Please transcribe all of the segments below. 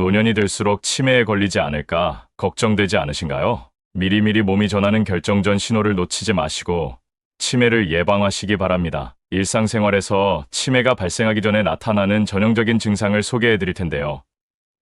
노년이 들수록 치매에 걸리지 않을까 걱정되지 않으신가요? 미리미리 몸이 전하는 결정전 신호를 놓치지 마시고 치매를 예방하시기 바랍니다. 일상생활에서 치매가 발생하기 전에 나타나는 전형적인 증상을 소개해 드릴 텐데요.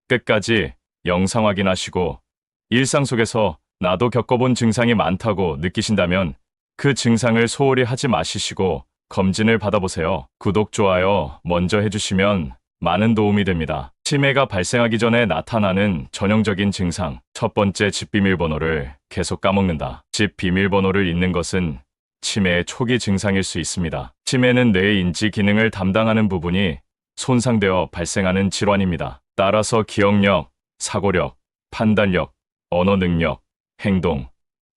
끝까지 영상 확인하시고 일상 속에서 나도 겪어본 증상이 많다고 느끼신다면 그 증상을 소홀히 하지 마시고 검진을 받아보세요. 구독, 좋아요 먼저 해주시면 많은 도움이 됩니다. 치매가 발생하기 전에 나타나는 전형적인 증상. 첫 번째, 집 비밀번호를 계속 까먹는다. 집 비밀번호를 잊는 것은 치매의 초기 증상일 수 있습니다. 치매는 뇌의 인지 기능을 담당하는 부분이 손상되어 발생하는 질환입니다. 따라서 기억력, 사고력, 판단력, 언어 능력, 행동,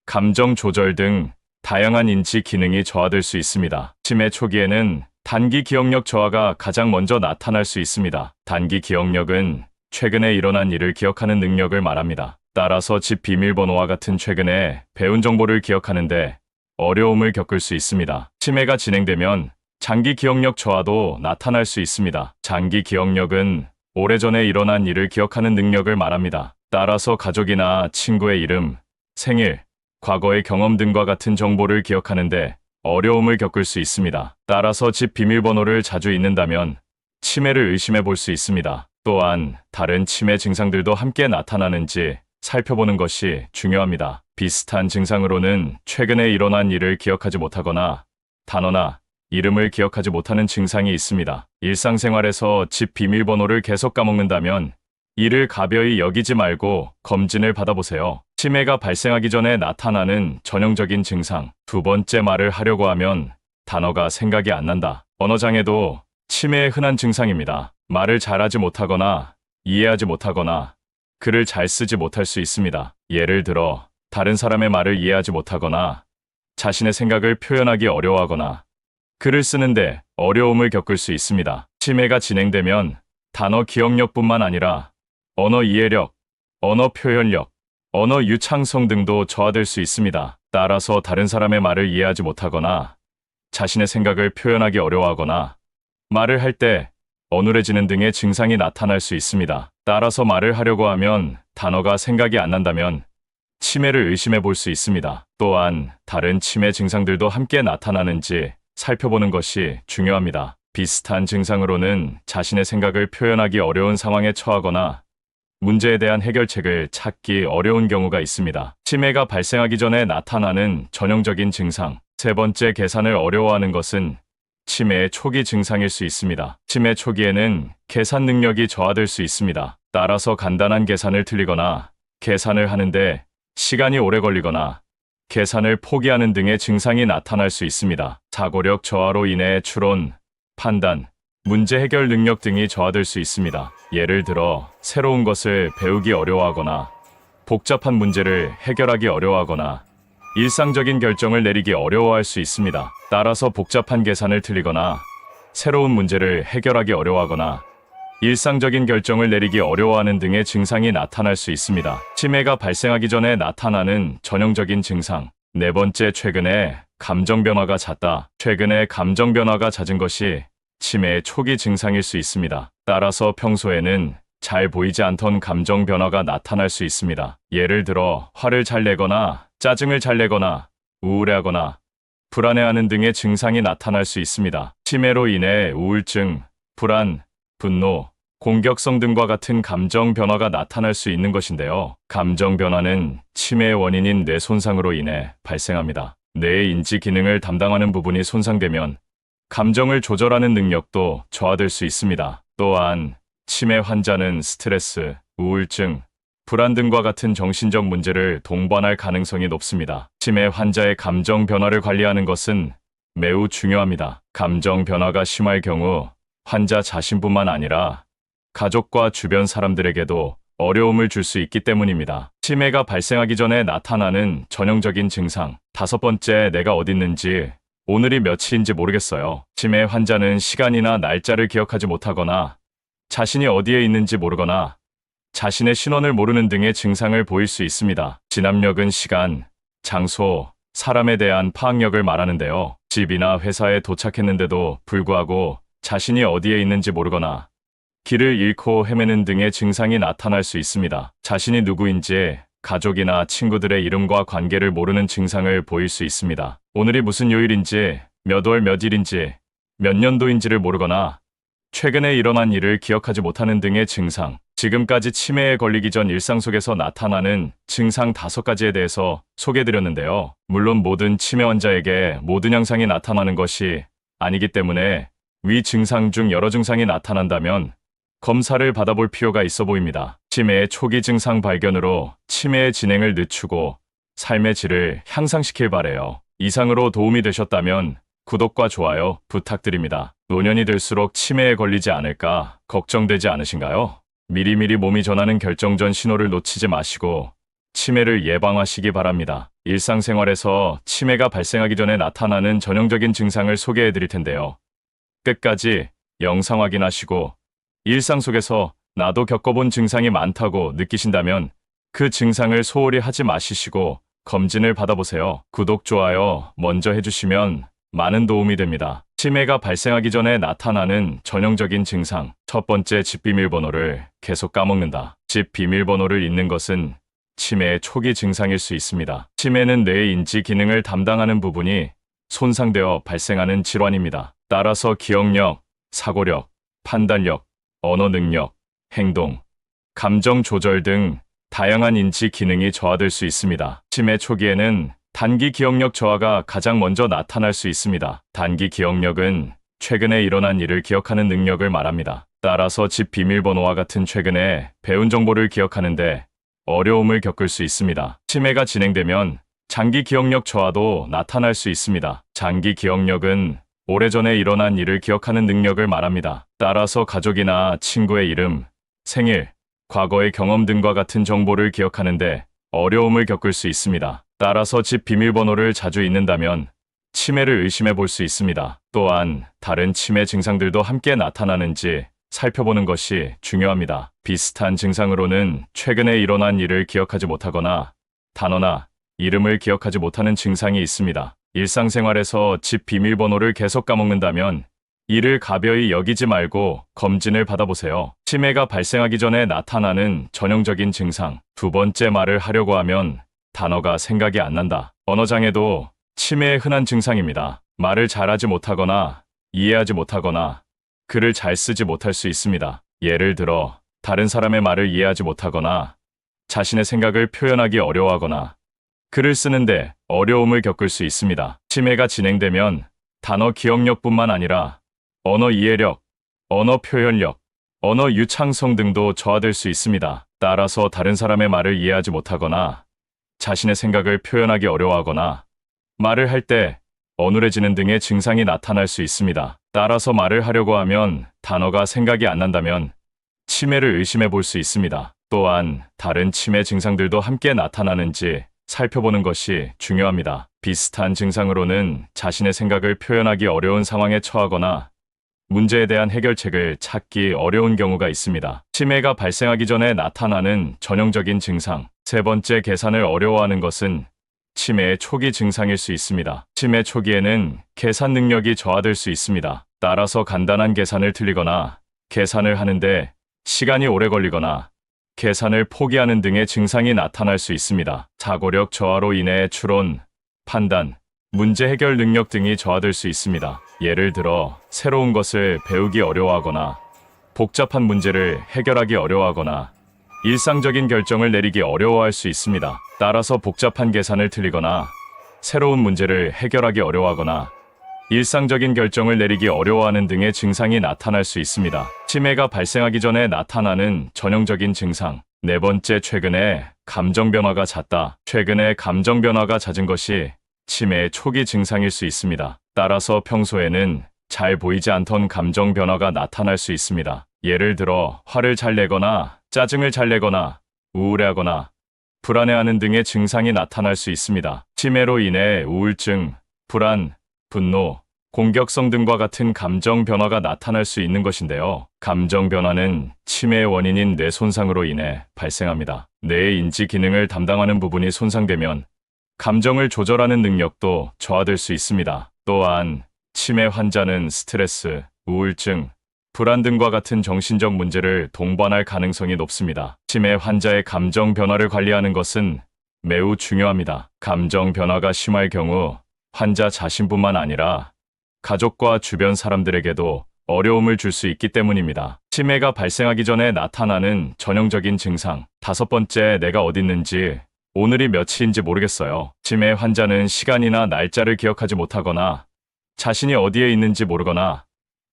감정 조절 등 다양한 인지 기능이 저하될 수 있습니다. 치매 초기에는 단기 기억력 저하가 가장 먼저 나타날 수 있습니다. 단기 기억력은 최근에 일어난 일을 기억하는 능력을 말합니다. 따라서 집 비밀번호와 같은 최근에 배운 정보를 기억하는데 어려움을 겪을 수 있습니다. 치매가 진행되면 장기 기억력 저하도 나타날 수 있습니다. 장기 기억력은 오래전에 일어난 일을 기억하는 능력을 말합니다. 따라서 가족이나 친구의 이름, 생일, 과거의 경험 등과 같은 정보를 기억하는데 어려움을 겪을 수 있습니다. 따라서 집 비밀번호를 자주 잊는다면 치매를 의심해 볼 수 있습니다. 또한 다른 치매 증상들도 함께 나타나는지 살펴보는 것이 중요합니다. 비슷한 증상으로는 최근에 일어난 일을 기억하지 못하거나 단어나 이름을 기억하지 못하는 증상이 있습니다. 일상생활에서 집 비밀번호를 계속 까먹는다면 이를 가벼이 여기지 말고 검진을 받아보세요. 치매가 발생하기 전에 나타나는 전형적인 증상. 두 번째, 말을 하려고 하면 단어가 생각이 안 난다. 언어장애도 치매의 흔한 증상입니다. 말을 잘하지 못하거나 이해하지 못하거나 글을 잘 쓰지 못할 수 있습니다. 예를 들어 다른 사람의 말을 이해하지 못하거나 자신의 생각을 표현하기 어려워하거나 글을 쓰는데 어려움을 겪을 수 있습니다. 치매가 진행되면 단어 기억력뿐만 아니라 언어 이해력, 언어 표현력, 언어 유창성 등도 저하될 수 있습니다. 따라서 다른 사람의 말을 이해하지 못하거나 자신의 생각을 표현하기 어려워하거나 말을 할 때 어눌해지는 등의 증상이 나타날 수 있습니다. 따라서 말을 하려고 하면 단어가 생각이 안 난다면 치매를 의심해 볼 수 있습니다. 또한 다른 치매 증상들도 함께 나타나는지 살펴보는 것이 중요합니다. 비슷한 증상으로는 자신의 생각을 표현하기 어려운 상황에 처하거나 문제에 대한 해결책을 찾기 어려운 경우가 있습니다. 치매가 발생하기 전에 나타나는 전형적인 증상. 세 번째, 계산을 어려워하는 것은 치매의 초기 증상일 수 있습니다. 치매 초기에는 계산 능력이 저하될 수 있습니다. 따라서 간단한 계산을 틀리거나 계산을 하는데 시간이 오래 걸리거나 계산을 포기하는 등의 증상이 나타날 수 있습니다. 사고력 저하로 인해 추론, 판단, 문제 해결 능력 등이 저하될 수 있습니다. 예를 들어 새로운 것을 배우기 어려워하거나 복잡한 문제를 해결하기 어려워하거나 일상적인 결정을 내리기 어려워할 수 있습니다. 따라서 복잡한 계산을 틀리거나 새로운 문제를 해결하기 어려워하거나 일상적인 결정을 내리기 어려워하는 등의 증상이 나타날 수 있습니다. 치매가 발생하기 전에 나타나는 전형적인 증상. 네 번째, 최근에 감정 변화가 잦다. 최근에 감정 변화가 잦은 것이 치매의 초기 증상일 수 있습니다. 따라서 평소에는 잘 보이지 않던 감정 변화가 나타날 수 있습니다. 예를 들어 화를 잘 내거나 짜증을 잘 내거나 우울해하거나 불안해하는 등의 증상이 나타날 수 있습니다. 치매로 인해 우울증, 불안, 분노, 공격성 등과 같은 감정 변화가 나타날 수 있는 것인데요. 감정 변화는 치매의 원인인 뇌 손상으로 인해 발생합니다. 뇌의 인지 기능을 담당하는 부분이 손상되면 감정을 조절하는 능력도 저하될 수 있습니다. 또한 치매 환자는 스트레스, 우울증, 불안 등과 같은 정신적 문제를 동반할 가능성이 높습니다. 치매 환자의 감정 변화를 관리하는 것은 매우 중요합니다. 감정 변화가 심할 경우 환자 자신뿐만 아니라 가족과 주변 사람들에게도 어려움을 줄 수 있기 때문입니다. 치매가 발생하기 전에 나타나는 전형적인 증상. 다섯 번째, 내가 어디 있는지 오늘이 며칠인지 모르겠어요. 치매 환자는 시간이나 날짜를 기억하지 못하거나 자신이 어디에 있는지 모르거나 자신의 신원을 모르는 등의 증상을 보일 수 있습니다. 진압력은 시간, 장소, 사람에 대한 파악력을 말하는데요. 집이나 회사에 도착했는데도 불구하고 자신이 어디에 있는지 모르거나 길을 잃고 헤매는 등의 증상이 나타날 수 있습니다. 자신이 누구인지 가족이나 친구들의 이름과 관계를 모르는 증상을 보일 수 있습니다. 오늘이 무슨 요일인지, 몇 월 몇 일인지, 몇 년도인지를 모르거나 최근에 일어난 일을 기억하지 못하는 등의 증상. 지금까지 치매에 걸리기 전 일상 속에서 나타나는 증상 5가지에 대해서 소개해드렸는데요. 물론 모든 치매 환자에게 모든 현상이 나타나는 것이 아니기 때문에 위 증상 중 여러 증상이 나타난다면 검사를 받아볼 필요가 있어 보입니다. 치매의 초기 증상 발견으로 치매의 진행을 늦추고 삶의 질을 향상시킬 바래요. 이상으로 도움이 되셨다면 구독과 좋아요 부탁드립니다. 노년이 들수록 치매에 걸리지 않을까 걱정되지 않으신가요? 미리미리 몸이 전하는 결정전 신호를 놓치지 마시고 치매를 예방하시기 바랍니다. 일상생활에서 치매가 발생하기 전에 나타나는 전형적인 증상을 소개해 드릴 텐데요. 끝까지 영상 확인하시고 일상 속에서 나도 겪어본 증상이 많다고 느끼신다면 그 증상을 소홀히 하지 마시고 검진을 받아보세요. 구독, 좋아요 먼저 해주시면 많은 도움이 됩니다. 치매가 발생하기 전에 나타나는 전형적인 증상. 첫 번째, 집 비밀번호를 계속 까먹는다. 집 비밀번호를 잊는 것은 치매의 초기 증상일 수 있습니다. 치매는 뇌의 인지 기능을 담당하는 부분이 손상되어 발생하는 질환입니다. 따라서 기억력, 사고력, 판단력, 언어 능력, 행동, 감정 조절 등 다양한 인지 기능이 저하될 수 있습니다. 치매 초기에는 단기 기억력 저하가 가장 먼저 나타날 수 있습니다. 단기 기억력은 최근에 일어난 일을 기억하는 능력을 말합니다. 따라서 집 비밀번호와 같은 최근에 배운 정보를 기억하는데 어려움을 겪을 수 있습니다. 치매가 진행되면 장기 기억력 저하도 나타날 수 있습니다. 장기 기억력은 오래전에 일어난 일을 기억하는 능력을 말합니다. 따라서 가족이나 친구의 이름, 생일, 과거의 경험 등과 같은 정보를 기억하는데 어려움을 겪을 수 있습니다. 따라서 집 비밀번호를 자주 잊는다면 치매를 의심해 볼 수 있습니다. 또한 다른 치매 증상들도 함께 나타나는지 살펴보는 것이 중요합니다. 비슷한 증상으로는 최근에 일어난 일을 기억하지 못하거나 단어나 이름을 기억하지 못하는 증상이 있습니다. 일상생활에서 집 비밀번호를 계속 까먹는다면 이를 가벼이 여기지 말고 검진을 받아보세요. 치매가 발생하기 전에 나타나는 전형적인 증상. 두 번째, 말을 하려고 하면 단어가 생각이 안 난다. 언어장애도 치매의 흔한 증상입니다. 말을 잘하지 못하거나 이해하지 못하거나 글을 잘 쓰지 못할 수 있습니다. 예를 들어 다른 사람의 말을 이해하지 못하거나 자신의 생각을 표현하기 어려워하거나 글을 쓰는데 어려움을 겪을 수 있습니다. 치매가 진행되면 단어 기억력뿐만 아니라 언어 이해력, 언어 표현력, 언어 유창성 등도 저하될 수 있습니다. 따라서 다른 사람의 말을 이해하지 못하거나 자신의 생각을 표현하기 어려워하거나 말을 할 때 어눌해지는 등의 증상이 나타날 수 있습니다. 따라서 말을 하려고 하면 단어가 생각이 안 난다면 치매를 의심해 볼 수 있습니다. 또한 다른 치매 증상들도 함께 나타나는지 살펴보는 것이 중요합니다. 비슷한 증상으로는 자신의 생각을 표현하기 어려운 상황에 처하거나 문제에 대한 해결책을 찾기 어려운 경우가 있습니다. 치매가 발생하기 전에 나타나는 전형적인 증상. 세 번째, 계산을 어려워하는 것은 치매의 초기 증상일 수 있습니다. 치매 초기에는 계산 능력이 저하될 수 있습니다. 따라서 간단한 계산을 틀리거나 계산을 하는데 시간이 오래 걸리거나 계산을 포기하는 등의 증상이 나타날 수 있습니다. 사고력 저하로 인해 추론, 판단, 문제 해결 능력 등이 저하될 수 있습니다. 예를 들어 새로운 것을 배우기 어려워하거나 복잡한 문제를 해결하기 어려워하거나 일상적인 결정을 내리기 어려워할 수 있습니다. 따라서 복잡한 계산을 틀리거나 새로운 문제를 해결하기 어려워하거나 일상적인 결정을 내리기 어려워하는 등의 증상이 나타날 수 있습니다. 치매가 발생하기 전에 나타나는 전형적인 증상. 네 번째, 최근에 감정 변화가 잦다. 최근에 감정 변화가 잦은 것이 치매의 초기 증상일 수 있습니다. 따라서 평소에는 잘 보이지 않던 감정 변화가 나타날 수 있습니다. 예를 들어 화를 잘 내거나 짜증을 잘 내거나 우울해하거나 불안해하는 등의 증상이 나타날 수 있습니다. 치매로 인해 우울증, 불안, 분노, 공격성 등과 같은 감정 변화가 나타날 수 있는 것인데요. 감정 변화는 치매의 원인인 뇌 손상으로 인해 발생합니다. 뇌의 인지 기능을 담당하는 부분이 손상되면 감정을 조절하는 능력도 저하될 수 있습니다. 또한 치매 환자는 스트레스, 우울증, 불안 등과 같은 정신적 문제를 동반할 가능성이 높습니다. 치매 환자의 감정 변화를 관리하는 것은 매우 중요합니다. 감정 변화가 심할 경우 환자 자신뿐만 아니라 가족과 주변 사람들에게도 어려움을 줄 수 있기 때문입니다. 치매가 발생하기 전에 나타나는 전형적인 증상. 5번째, 내가 어디 있는지, 오늘이 며칠인지 모르겠어요. 치매 환자는 시간이나 날짜를 기억하지 못하거나 자신이 어디에 있는지 모르거나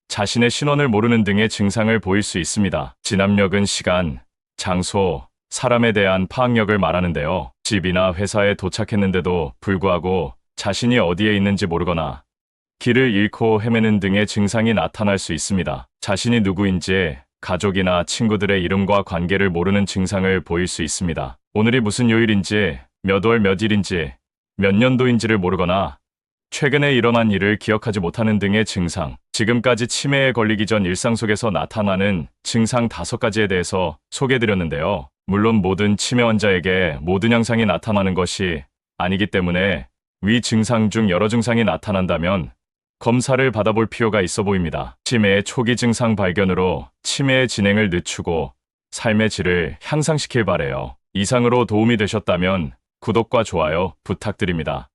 자신의 신원을 모르는 등의 증상을 보일 수 있습니다. 진압력은 시간, 장소, 사람에 대한 파악력을 말하는데요. 집이나 회사에 도착했는데도 불구하고 자신이 어디에 있는지 모르거나 길을 잃고 헤매는 등의 증상이 나타날 수 있습니다. 자신이 누구인지 가족이나 친구들의 이름과 관계를 모르는 증상을 보일 수 있습니다. 오늘이 무슨 요일인지, 몇 월 몇일인지, 몇 년도인지를 모르거나 최근에 일어난 일을 기억하지 못하는 등의 증상. 지금까지 치매에 걸리기 전 일상 속에서 나타나는 증상 5가지에 대해서 소개해드렸는데요. 물론 모든 치매 환자에게 모든 양상이 나타나는 것이 아니기 때문에 위 증상 중 여러 증상이 나타난다면 검사를 받아볼 필요가 있어 보입니다. 치매의 초기 증상 발견으로 치매의 진행을 늦추고 삶의 질을 향상시킬 바래요. 이상으로 도움이 되셨다면 구독과 좋아요 부탁드립니다.